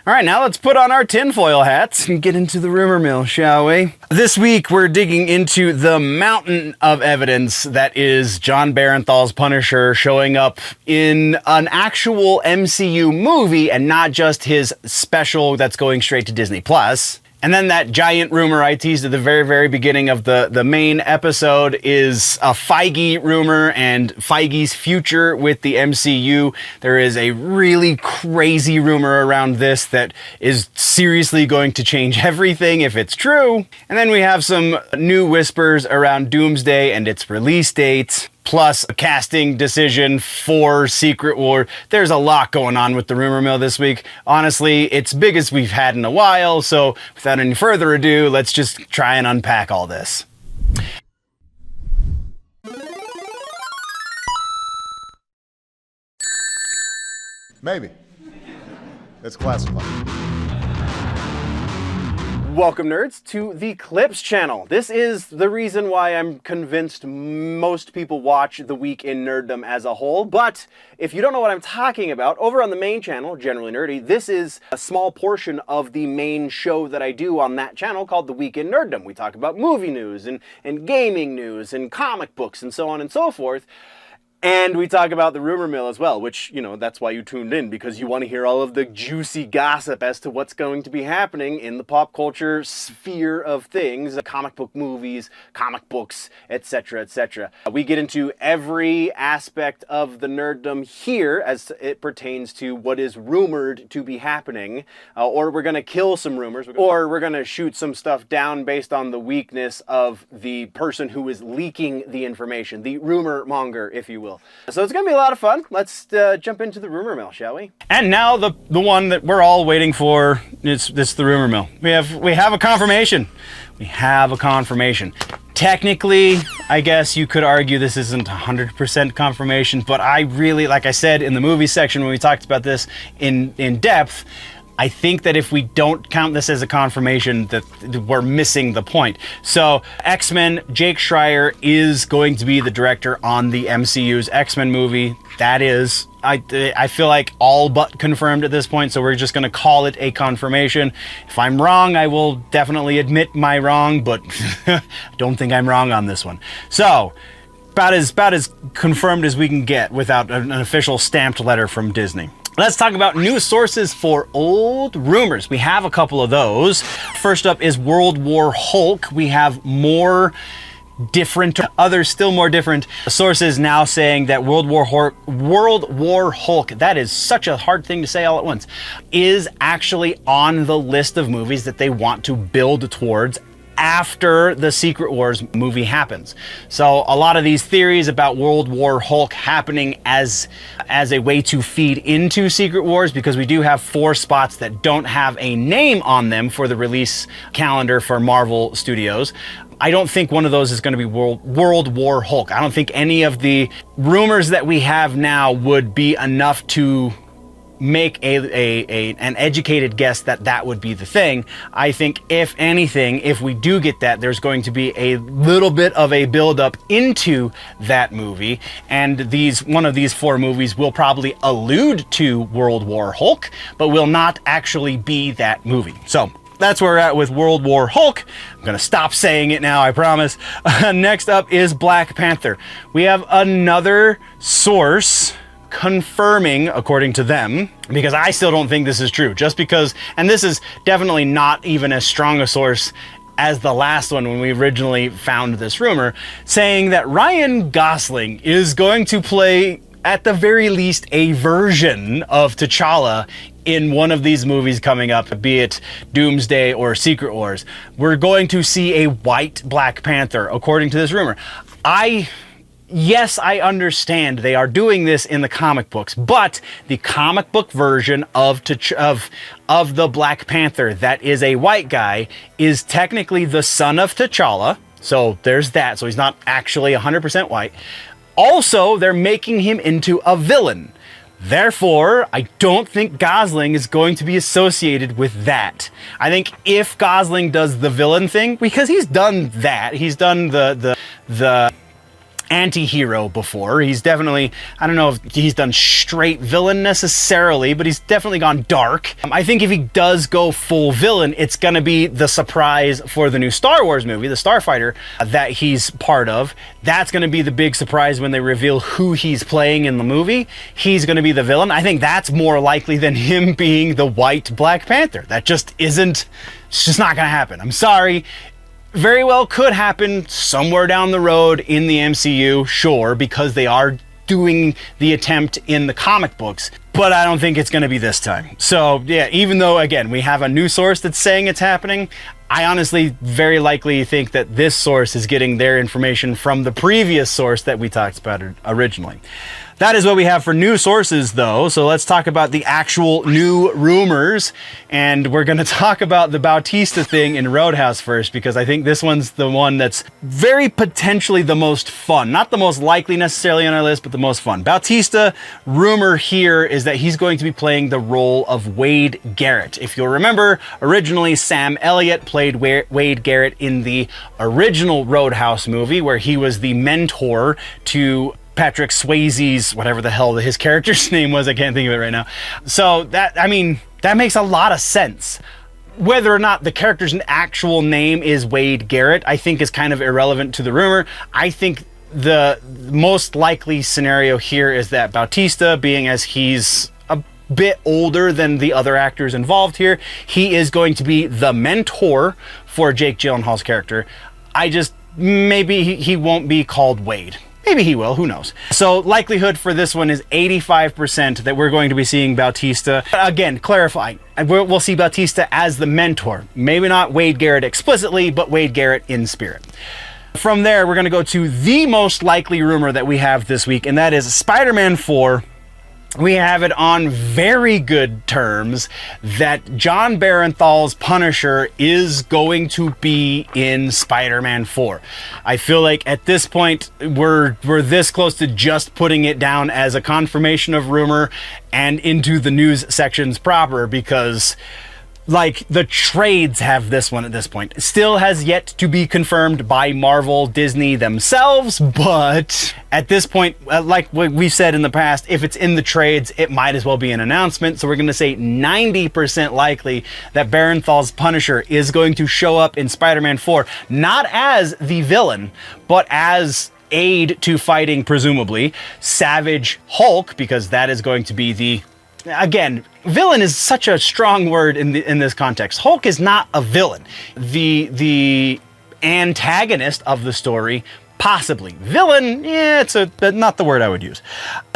All right, now let's put on our tinfoil hats and get into the rumor mill, shall we? This week, we're digging into the mountain of evidence that is John Berenthal's Punisher showing up in an actual MCU movie and not just his special that's going straight to Disney+. And then that giant rumor I teased at the very, very beginning of the main episode is a Feige rumor and Feige's future with the MCU. There is a really crazy rumor around this that is seriously going to change everything if it's true. And then we have some new whispers around Doomsday and its release date, plus a casting decision for Secret War. There's a lot going on with the rumor mill this week. Honestly, it's big as we've had in a while, so without any further ado, let's just try and unpack all this. Maybe. It's classified. Welcome, nerds, to the Clips channel. This is the reason why I'm convinced most people watch The Week in Nerddom as a whole. But if you don't know what I'm talking about, over on the main channel, Generally Nerdy, this is a small portion of the main show that I do on that channel called The Week in Nerddom. We talk about movie news and gaming news and comic books and so on and so forth. And we talk about the rumor mill as well, which, you know, that's why you tuned in, because you want to hear all of the juicy gossip as to what's going to be happening in the pop culture sphere of things, comic book movies, comic books, etc., etc. We get into every aspect of the nerddom here as it pertains to what is rumored to be happening, or we're going to kill some rumors, or we're going to shoot some stuff down based on the weakness of the person who is leaking the information, the rumor monger, if you will. So it's going to be a lot of fun. Let's jump into the rumor mill, shall we? And now the one that we're all waiting for is the rumor mill. We have a confirmation. We have a confirmation. Technically, I guess you could argue this isn't 100% confirmation, but I really, like I said in the movie section when we talked about this in depth, I think that if we don't count this as a confirmation, that we're missing the point. So X-Men, Jake Schreier is going to be the director on the MCU's X-Men movie. That is, I feel like all but confirmed at this point, so we're just going to call it a confirmation. If I'm wrong, I will definitely admit my wrong, but I don't think I'm wrong on this one. So, about as confirmed as we can get without an official stamped letter from Disney. Let's talk about new sources for old rumors. We have a couple of those. First up is World War Hulk. We have more different, others still more different sources now saying that World War Hulk, that is such a hard thing to say all at once, is actually on the list of movies that they want to build towards after the Secret Wars movie happens. So a lot of these theories about World War Hulk happening as a way to feed into Secret Wars, because we do have 4 spots that don't have a name on them for the release calendar for Marvel Studios. I don't think one of those is going to be World War Hulk. I don't think any of the rumors that we have now would be enough to make an educated guess that would be the thing. I think if anything, if we do get that, there's going to be a little bit of a build-up into that movie, and one of these 4 movies will probably allude to World War Hulk, but will not actually be that movie. So that's where we're at with World War Hulk. I'm gonna stop saying it now, I promise. Next up is Black Panther. We have another source confirming, according to them, because I still don't think this is true, just because, and this is definitely not even as strong a source as the last one when we originally found this rumor, saying that Ryan Gosling is going to play, at the very least, a version of T'Challa in one of these movies coming up, be it Doomsday or Secret Wars. We're going to see a white Black Panther, according to this rumor. Yes, I understand they are doing this in the comic books, but the comic book version of the Black Panther that is a white guy is technically the son of T'Challa. So there's that. So he's not actually 100% white. Also, they're making him into a villain. Therefore, I don't think Gosling is going to be associated with that. I think if Gosling does the villain thing, because he's done that, he's done the anti-hero before. He's definitely, I don't know if he's done straight villain necessarily, but he's definitely gone dark. I think if he does go full villain, it's gonna be the surprise for the new Star Wars movie, the Starfighter, that he's part of. That's gonna be the big surprise when they reveal who he's playing in the movie. He's gonna be the villain. I think that's more likely than him being the white Black Panther. That just isn't, it's just not gonna happen. I'm sorry. Very well could happen somewhere down the road in the MCU, sure, because they are doing the attempt in the comic books, but I don't think it's going to be this time. So yeah, even though, again, we have a new source that's saying it's happening, I honestly very likely think that this source is getting their information from the previous source that we talked about originally. That is what we have for new sources, though. So let's talk about the actual new rumors. And we're going to talk about the Bautista thing in Roadhouse first, because I think this one's the one that's very potentially the most fun. Not the most likely necessarily on our list, but the most fun. Bautista, rumor here is that he's going to be playing the role of Wade Garrett. If you'll remember, originally Sam Elliot played Wade Garrett in the original Roadhouse movie, where he was the mentor to Patrick Swayze's, whatever the hell his character's name was, I can't think of it right now. So that, I mean, that makes a lot of sense. Whether or not the character's actual name is Wade Garrett, I think is kind of irrelevant to the rumor. I think the most likely scenario here is that Bautista, being as he's a bit older than the other actors involved here, he is going to be the mentor for Jake Gyllenhaal's character. Maybe he won't be called Wade. Maybe he will, who knows? So likelihood for this one is 85% that we're going to be seeing Bautista. Again, clarifying, we'll see Bautista as the mentor. Maybe not Wade Garrett explicitly, but Wade Garrett in spirit. From there, we're gonna go to the most likely rumor that we have this week, and that is Spider-Man 4. We have it on very good terms that John Berenthal's Punisher is going to be in Spider-Man 4. I feel like at this point, we're this close to just putting it down as a confirmation of rumor and into the news sections proper, because like the trades have this one at this point. Still has yet to be confirmed by Marvel, Disney themselves, but at this point, like what we've said in the past, if it's in the trades, it might as well be an announcement. So we're going to say 90% likely that Berenthal's Punisher is going to show up in Spider-Man 4, not as the villain, but as aid to fighting, presumably, Savage Hulk, because that is going to be the, again, villain is such a strong word in this context. Hulk is not a villain. The antagonist of the story, possibly. Villain, yeah, it's not the word I would use.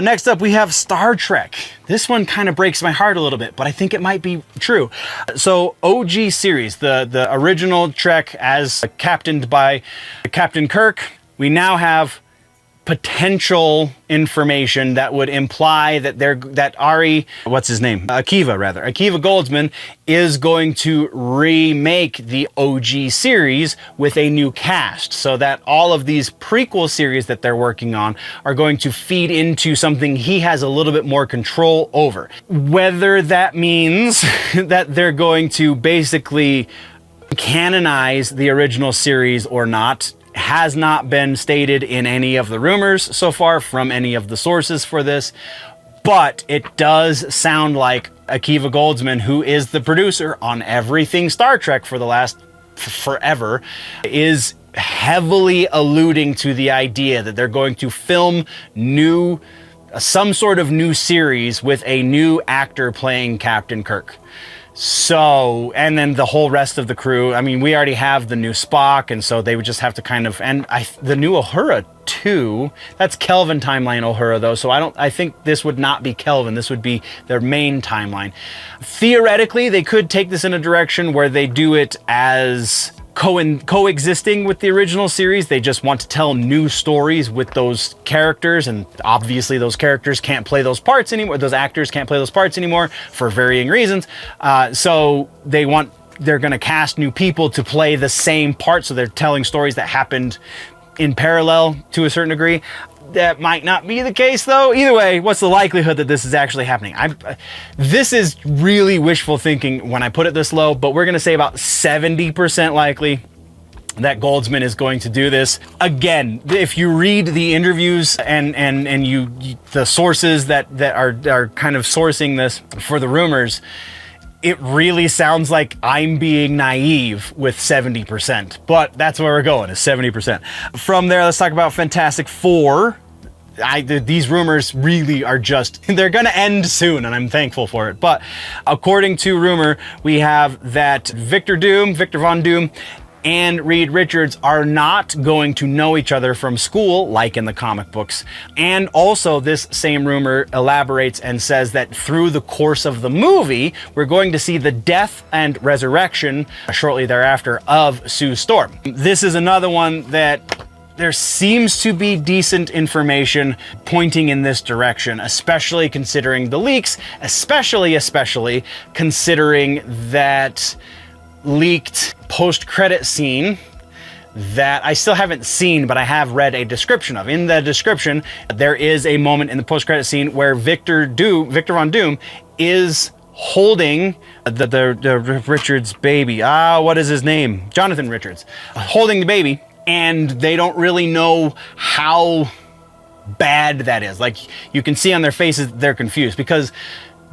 Next up, we have Star Trek. This one kind of breaks my heart a little bit, but I think it might be true. So OG series, the original Trek as captained by Captain Kirk, we now have potential information that would imply that Akiva Goldsman is going to remake the OG series with a new cast, so that all of these prequel series that they're working on are going to feed into something he has a little bit more control over. Whether that means that they're going to basically canonize the original series or not has not been stated in any of the rumors so far from any of the sources for this, but it does sound like Akiva Goldsman, who is the producer on everything Star Trek for the last forever, is heavily alluding to the idea that they're going to film some sort of new series with a new actor playing Captain Kirk. So, and then the whole rest of the crew, I mean, we already have the new Spock, and so they would just have to kind of, and the new Uhura too. That's Kelvin timeline Uhura though, so I think this would not be Kelvin, this would be their main timeline. Theoretically, they could take this in a direction where they do it as coexisting with the original series. They just want to tell new stories with those characters, and obviously those characters can't play those parts anymore. Those actors can't play those parts anymore for varying reasons. So they're going to cast new people to play the same part, so they're telling stories that happened in parallel to a certain degree. That might not be the case though. Either way, what's the likelihood that this is actually happening? This is really wishful thinking when I put it this low, but we're gonna say about 70% likely that Goldsman is going to do this. Again, if you read the interviews and the sources that are kind of sourcing this for the rumors, it really sounds like I'm being naive with 70%, but that's where we're going, is 70%. From there, let's talk about Fantastic Four. These rumors really are they're gonna end soon, and I'm thankful for it. But according to rumor, we have that Victor Von Doom, and Reed Richards are not going to know each other from school, like in the comic books. And also, this same rumor elaborates and says that through the course of the movie, we're going to see the death and resurrection shortly thereafter of Sue Storm. This is another one that there seems to be decent information pointing in this direction, especially considering the leaks, especially considering that leaked post-credit scene that I still haven't seen, but I have read a description of. In the description, there is a moment in the post-credit scene where Victor Von Doom is holding the Richards baby. What is his name? Jonathan Richards. Holding the baby, and they don't really know how bad that is. Like, you can see on their faces they're confused, because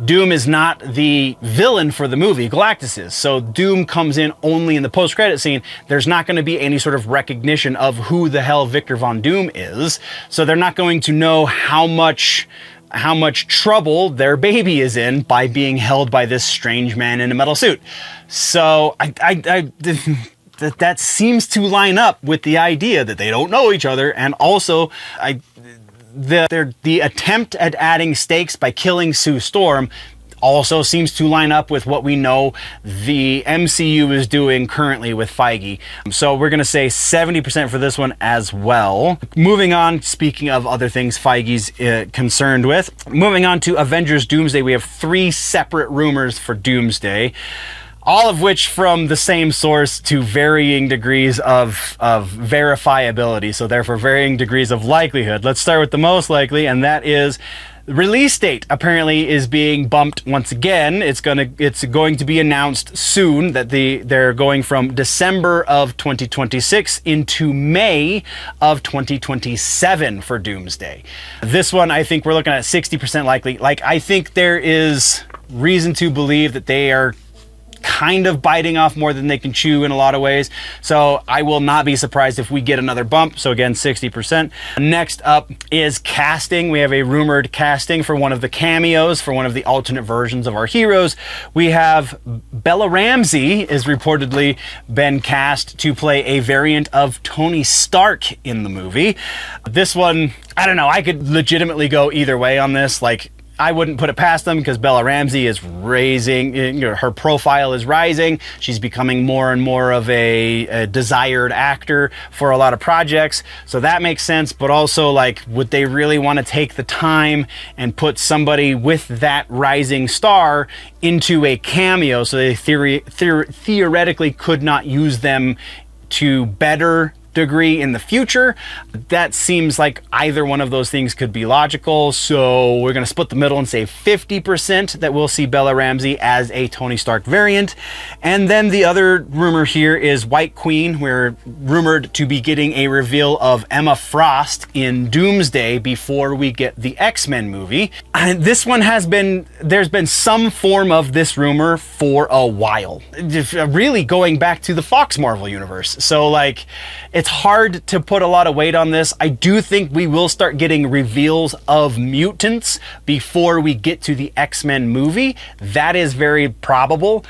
Doom is not the villain for the movie, Galactus is. So Doom comes in only in the post-credit scene. There's not going to be any sort of recognition of who the hell Victor Von Doom is. So they're not going to know how much trouble their baby is in by being held by this strange man in a metal suit. So that seems to line up with the idea that they don't know each other, and also the attempt at adding stakes by killing Sue Storm also seems to line up with what we know the MCU is doing currently with Feige. So we're going to say 70% for this one as well. Moving on, speaking of other things Feige's concerned with, moving on to Avengers Doomsday, we have 3 separate rumors for Doomsday, all of which from the same source to varying degrees of verifiability, so therefore varying degrees of likelihood. Let's start with the most likely, and that is the release date apparently is being bumped once again. It's going to be announced soon that they're going from December of 2026 into May of 2027 for Doomsday. This one, I think we're looking at 60% likely. Like, I think there is reason to believe that they are kind of biting off more than they can chew in a lot of ways. So I will not be surprised if we get another bump. So again, 60%. Next up is casting. We have a rumored casting for one of the cameos, for one of the alternate versions of our heroes. We have Bella Ramsey is reportedly been cast to play a variant of Tony Stark in the movie. This one, I don't know, I could legitimately go either way on this. Like, I wouldn't put it past them, because Bella Ramsey is her profile is rising. She's becoming more and more of a desired actor for a lot of projects. So that makes sense. But also, like, would they really want to take the time and put somebody with that rising star into a cameo so they theoretically could not use them to better degree in the future? That seems like either one of those things could be logical. So we're going to split the middle and say 50% that we'll see Bella Ramsey as a Tony Stark variant. And then the other rumor here is White Queen. We're rumored to be getting a reveal of Emma Frost in Doomsday before we get the X-Men movie. And this one there's been some form of this rumor for a while, really going back to the Fox Marvel universe. So like, it's hard to put a lot of weight on this. I do think we will start getting reveals of mutants before we get to the X-Men movie. That is very probable.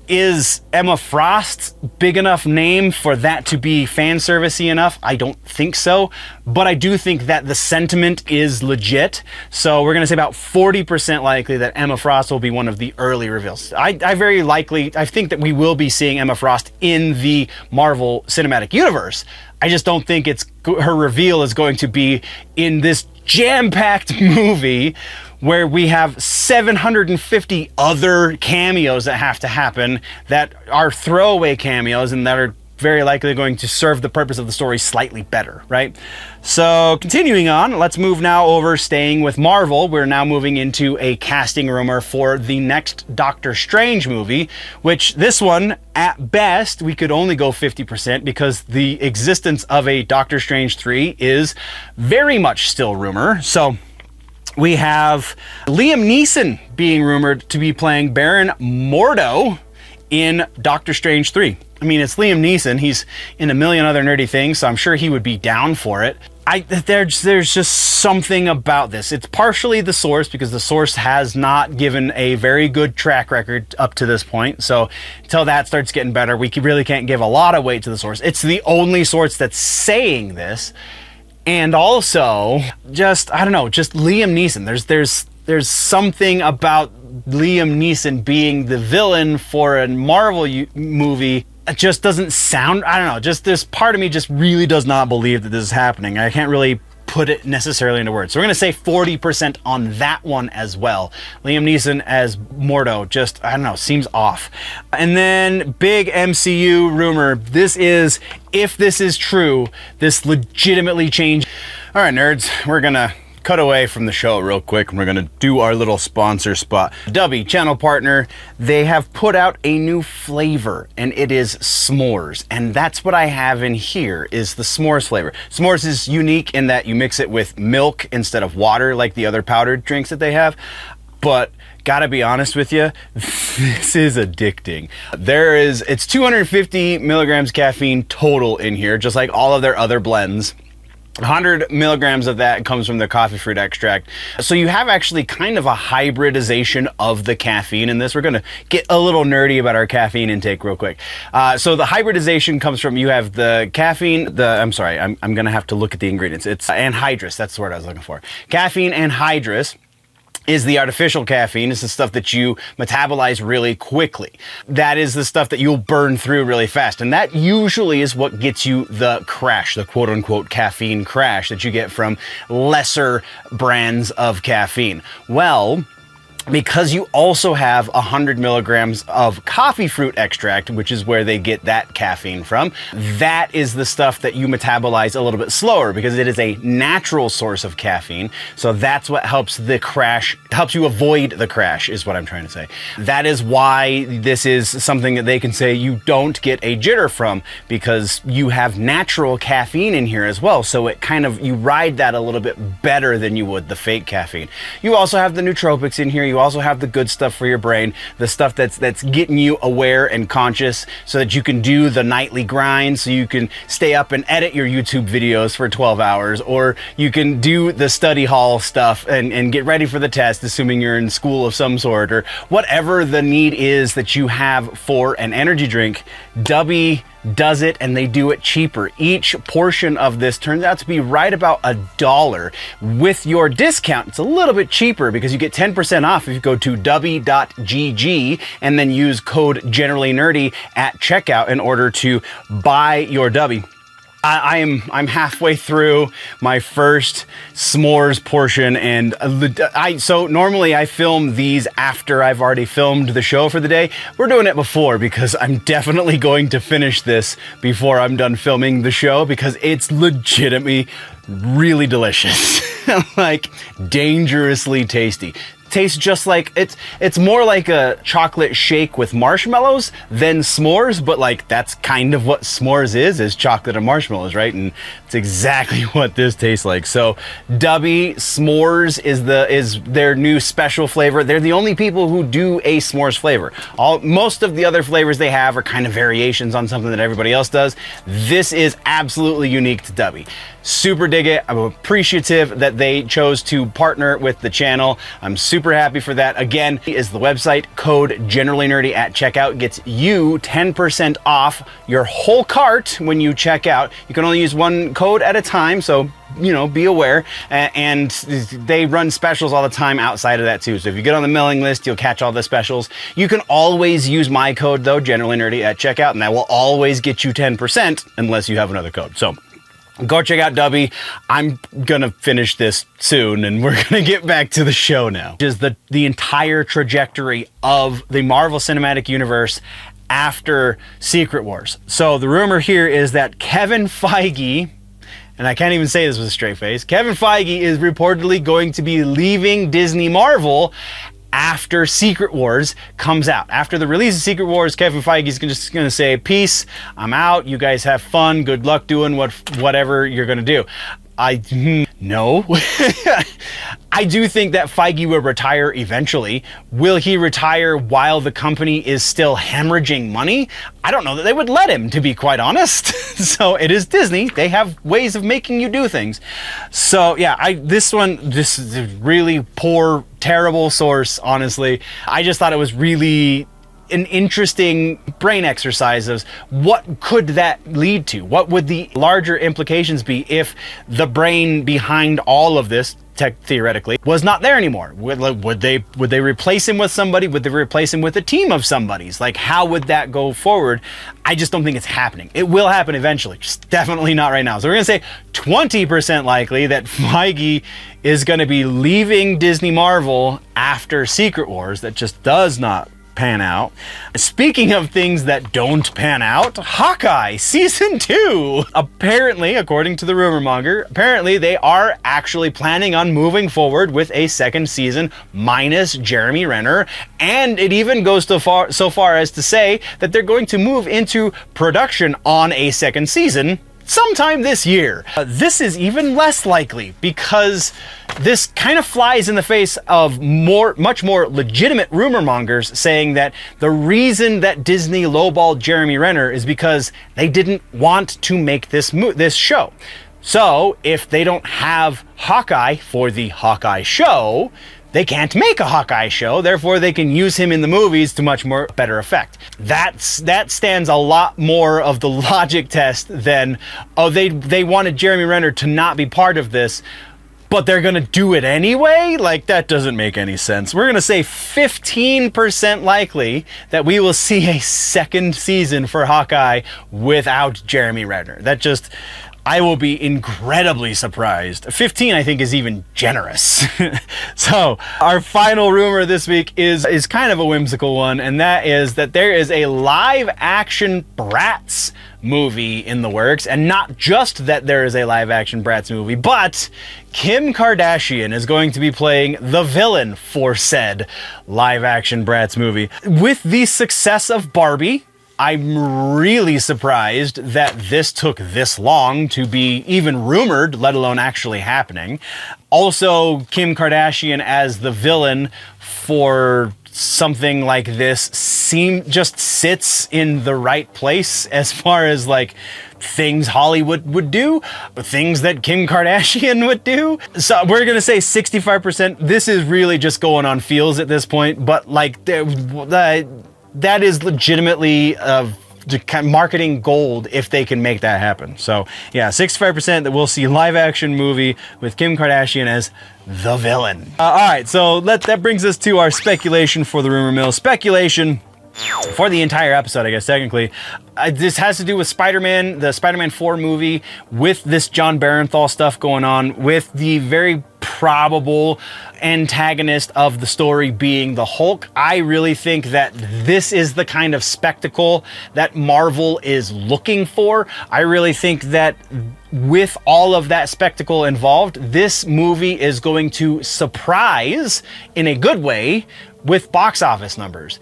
Is Emma Frost big enough name for that to be fan servicey enough? I don't think so, but I do think that the sentiment is legit. So we're gonna say about 40% likely that Emma Frost will be one of the early reveals. I think that we will be seeing Emma Frost in the Marvel Cinematic Universe. I just don't think her reveal is going to be in this jam-packed movie where we have 750 other cameos that have to happen that are throwaway cameos and that are very likely going to serve the purpose of the story slightly better, right? So continuing on, let's move now over, staying with Marvel. We're now moving into a casting rumor for the next Doctor Strange movie, which this one, at best, we could only go 50% because the existence of a Doctor Strange 3 is very much still rumor. So we have Liam Neeson being rumored to be playing Baron Mordo in Doctor Strange 3. I mean, it's Liam Neeson. He's in a million other nerdy things, so I'm sure he would be down for it. There's just something about this. It's partially the source, because the source has not given a very good track record up to this point. So until that starts getting better, we really can't give a lot of weight to the source. It's the only source that's saying this. And also, I don't know, just Liam Neeson. There's something about Liam Neeson being the villain for a Marvel movie. It just doesn't sound, I don't know, just this part of me just really does not believe that this is happening. I can't really put it necessarily into words. So we're going to say 40% on that one as well. Liam Neeson as Mordo, just, I don't know, seems off. And then big MCU rumor. This is, if this is true, this legitimately changed. All right, nerds, we're going to cut away from the show real quick, and we're gonna do our little sponsor spot. DUBBY, channel partner, they have put out a new flavor, and it is s'mores. And that's what I have in here, is the s'mores flavor. S'mores is unique in that you mix it with milk instead of water, like the other powdered drinks that they have. But gotta be honest with you, this is addicting. It's 250 milligrams caffeine total in here, just like all of their other blends. 100 milligrams of that comes from the coffee fruit extract. So you have actually kind of a hybridization of the caffeine in this. We're going to get a little nerdy about our caffeine intake real quick. So the hybridization comes from, you have the caffeine, I'm going to have to look at the ingredients. It's anhydrous. That's the word I was looking for. Caffeine anhydrous is the artificial caffeine. It's the stuff that you metabolize really quickly. That is the stuff that you'll burn through really fast. And that usually is what gets you the crash, the quote unquote caffeine crash that you get from lesser brands of caffeine. Well, because you also have 100 milligrams of coffee fruit extract, which is where they get that caffeine from, that is the stuff that you metabolize a little bit slower, because it is a natural source of caffeine. So that's what helps the crash, helps you avoid the crash, is what I'm trying to say. That is why this is something that they can say you don't get a jitter from, because you have natural caffeine in here as well. So it kind of, you ride that a little bit better than you would the fake caffeine. You also have the nootropics in here. You also have the good stuff for your brain, the stuff that's getting you aware and conscious, so that you can do the nightly grind, so you can stay up and edit your YouTube videos for 12 hours, or you can do the study hall stuff and get ready for the test, assuming you're in school of some sort, or whatever the need is that you have for an energy drink. DUBBY does it, and they do it cheaper. Each portion of this turns out to be right about $1. With your discount, it's a little bit cheaper, because you get 10% off if you go to dubby.gg and then use code GenerallyNerdy at checkout in order to buy your DUBBY. I'm halfway through my first s'mores portion, and so normally I film these after I've already filmed the show for the day. We're doing it before, because I'm definitely going to finish this before I'm done filming the show, because it's legitimately really delicious. Like, dangerously tasty. Tastes just like, it's more like a chocolate shake with marshmallows than s'mores, but like that's kind of what s'mores is chocolate and marshmallows, right? And it's exactly what this tastes like. So DUBBY s'mores is their new special flavor. They're the only people who do a s'mores flavor. Most of the other flavors they have are kind of variations on something that everybody else does. This is absolutely unique to DUBBY. Super dig it. I'm appreciative that they chose to partner with the channel. I'm super happy for that. Again, is the website. Code GenerallyNerdy at checkout gets you 10% off your whole cart when you check out. You can only use one code at a time, so be aware. And they run specials all the time outside of that too. So if you get on the mailing list, you'll catch all the specials. You can always use my code though, GenerallyNerdy at checkout, and that will always get you 10% unless you have another code. So go check out DUBBY. I'm gonna finish this soon, and we're gonna get back to the show now. Just the entire trajectory of the Marvel Cinematic Universe after Secret Wars. So the rumor here is that Kevin Feige, and I can't even say this with a straight face, Kevin Feige is reportedly going to be leaving Disney Marvel after Secret Wars comes out. After the release of Secret Wars, Kevin Feige is just going to say, peace, I'm out, you guys have fun, good luck doing whatever you're going to do. No. I do think that Feige will retire eventually. Will he retire while the company is still hemorrhaging money? I don't know that they would let him, to be quite honest. So it is Disney. They have ways of making you do things. So yeah, this is a really poor, terrible source, honestly. I just thought it was really an interesting brain exercise of what could that lead to? What would the larger implications be if the brain behind all of this, theoretically, was not there anymore? Would they replace him with somebody? Would they replace him with a team of somebody's? Like, how would that go forward? I just don't think it's happening. It will happen eventually, just definitely not right now. So we're gonna say 20% likely that Feige is gonna be leaving Disney Marvel after Secret Wars. That just does not pan out. Speaking of things that don't pan out, Hawkeye Season 2! Apparently, according to the rumor monger, apparently they are actually planning on moving forward with a second season minus Jeremy Renner, and it even goes so far as to say that they're going to move into production on a second season sometime this year. This is even less likely because this kind of flies in the face of much more legitimate rumor mongers saying that the reason that Disney lowballed Jeremy Renner is because they didn't want to make this show. So if they don't have Hawkeye for the Hawkeye show, they can't make a Hawkeye show, therefore they can use him in the movies to much more better effect. That stands a lot more of the logic test than, oh, they wanted Jeremy Renner to not be part of this, but they're gonna do it anyway? Like, that doesn't make any sense. We're gonna say 15% likely that we will see a second season for Hawkeye without Jeremy Renner. I will be incredibly surprised. 15, I think, is even generous. So, our final rumor this week is kind of a whimsical one, and that is that there is a live-action Bratz movie in the works, and not just that there is a live-action Bratz movie, but Kim Kardashian is going to be playing the villain for said live-action Bratz movie. With the success of Barbie, I'm really surprised that this took this long to be even rumored, let alone actually happening. Also, Kim Kardashian as the villain for something like this just sits in the right place as far as like things Hollywood would do, things that Kim Kardashian would do. So we're gonna say 65%. This is really just going on feels at this point, but like that is legitimately marketing gold if they can make that happen. So yeah, 65% that we'll see live action movie with Kim Kardashian as the villain. All right, so that brings us to our speculation for the rumor mill. Speculation for the entire episode, I guess, technically. This has to do with Spider-Man, the Spider-Man 4 movie, with this John Berenthal stuff going on, with the very probable antagonist of the story being the Hulk. I really think that this is the kind of spectacle that Marvel is looking for. I really think that with all of that spectacle involved, this movie is going to surprise in a good way with box office numbers.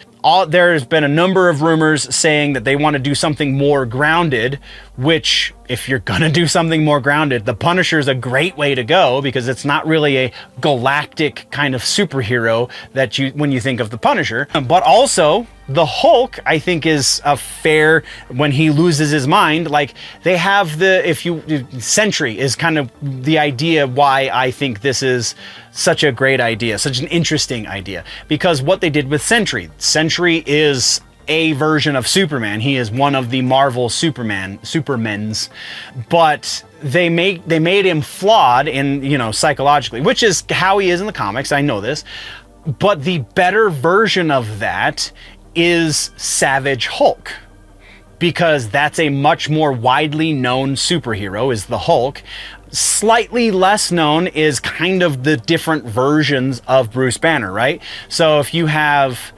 There's been a number of rumors saying that they want to do something more grounded, which, if you're gonna do something more grounded, The Punisher is a great way to go because it's not really a galactic kind of superhero that when you think of The Punisher. But also, the Hulk, I think, is a fair, when he loses his mind, like they have Sentry is kind of the idea why I think this is such a great idea, such an interesting idea, because what they did with Sentry is a version of Superman. He is one of the Marvel Supermen's, but they made him flawed in, psychologically, which is how he is in the comics. I know this, but the better version of that is Savage Hulk, because that's a much more widely known superhero, is the Hulk. Slightly less known is kind of the different versions of Bruce Banner, right? So if you have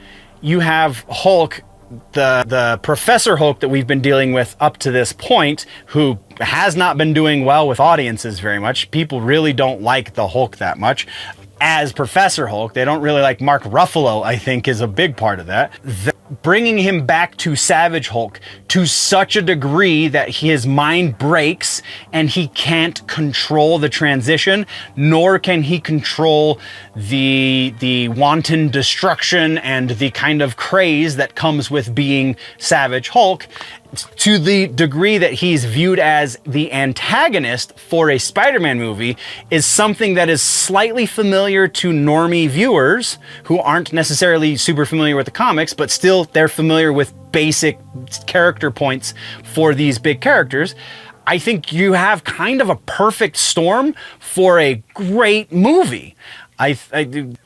Hulk the Professor Hulk that we've been dealing with up to this point, who has not been doing well with audiences very much. People really don't like the Hulk that much. As Professor Hulk, they don't really like Mark Ruffalo, I think, is a big part of that. Bringing him back to Savage Hulk to such a degree that his mind breaks and he can't control the transition, nor can he control the wanton destruction and the kind of craze that comes with being Savage Hulk, to the degree that he's viewed as the antagonist for a Spider-Man movie, is something that is slightly familiar to normie viewers who aren't necessarily super familiar with the comics, but still they're familiar with basic character points for these big characters. I think you have kind of a perfect storm for a great movie.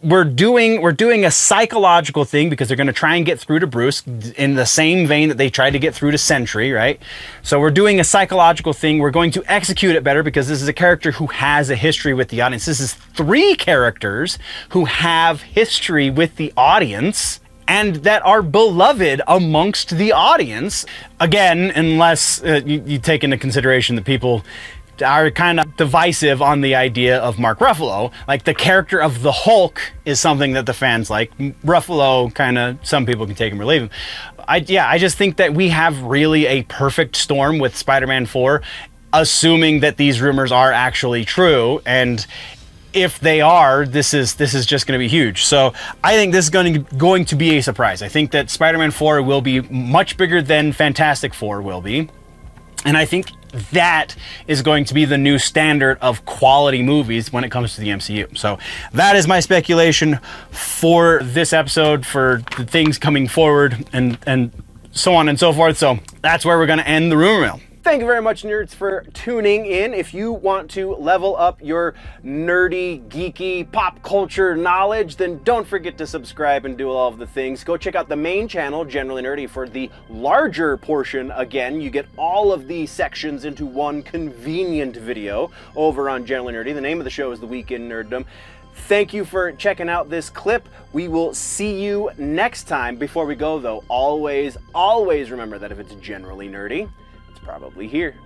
We're doing a psychological thing because they're going to try and get through to Bruce in the same vein that they tried to get through to Sentry, right? So we're doing a psychological thing. We're going to execute it better because this is a character who has a history with the audience. This is 3 characters who have history with the audience and that are beloved amongst the audience. Again, unless you take into consideration that people are kind of divisive on the idea of Mark Ruffalo. Like, the character of the Hulk is something that the fans like. Ruffalo, kind of, some people can take him or leave him. I just think that we have really a perfect storm with Spider-Man 4, assuming that these rumors are actually true. And if they are, this is just going to be huge. So I think this is going to be a surprise. I think that Spider-Man 4 will be much bigger than Fantastic Four will be. And I think that is going to be the new standard of quality movies when it comes to the MCU. So that is my speculation for this episode, for the things coming forward, and so on and so forth. So that's where we're going to end the rumor mill. Thank you very much, nerds, for tuning in. If you want to level up your nerdy, geeky, pop culture knowledge, then don't forget to subscribe and do all of the things. Go check out the main channel, Generally Nerdy, for the larger portion. Again, you get all of the sections into one convenient video over on Generally Nerdy. The name of the show is The Week in Nerddom. Thank you for checking out this clip. We will see you next time. Before we go, though, always remember that if it's generally nerdy, probably here.